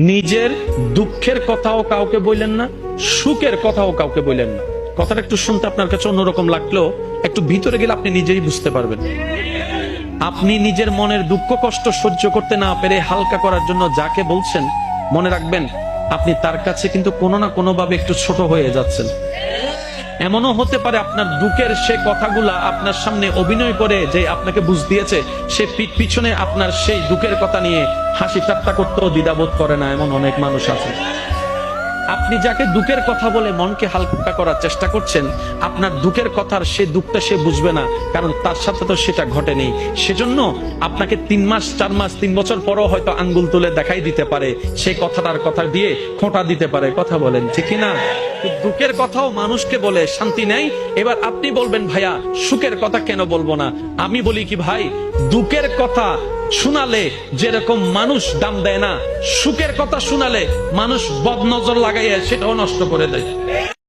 নিজের দুঃখের কথাও কাউকে বললেন না, সুখের কথাও কাউকে বললেন না। কথাটা একটু শুনতে আপনার কাছে অন্যরকম লাগলেও একটু ভিতরে গেলে আপনি নিজেই বুঝতে পারবেন। আপনি নিজের মনের দুঃখ কষ্ট সহ্য করতে না পেরে হালকা করার জন্য যাকে বলছেন, মনে রাখবেন আপনি তার কাছে কিন্তু কোনো না কোনো ভাবে একটু ছোট হয়ে যাচ্ছেন। এমনও হতে পারে আপনার দুঃখের সে কথাগুলা আপনার সামনে অভিনয় করে যে আপনাকে বুঝ দিয়েছে, সে পিছনে আপনার সেই দুঃখের কথা নিয়ে হাসি ঠাট্টা করতেও দ্বিধাবোধ করে না, এমন অনেক মানুষ আছে। আপনি যাকে দুঃখের কথা বলে মনকে হালকা করার চেষ্টা করছেন, আপনার দুঃখের কথার সে দুঃখটা সে বুঝবে না, কারণ তার সাথে তো সেটা ঘটেনি। সেজন্য আপনাকে 3 মাস 4 মাস 3 বছর পরও হয়তো আঙ্গুল তুলে দেখাই দিতে পারে, সেই কথাটার কথা দিয়ে খোঁটা দিতে পারে। কথা বলেন ঠিক না? দুঃখের কথাও মানুষকে বলে শান্তি নেই। এবার আপনি বলবেন ভাইয়া সুখের কথা কেন বলবো না? আমি বলি কি ভাই, দুঃখের কথা শোনালে যেরকম মানুষ দাম দেয় না, সুখের কথা শোনালে মানুষ বদনজর লাগাইয়া সেটাও নষ্ট করে দেয়।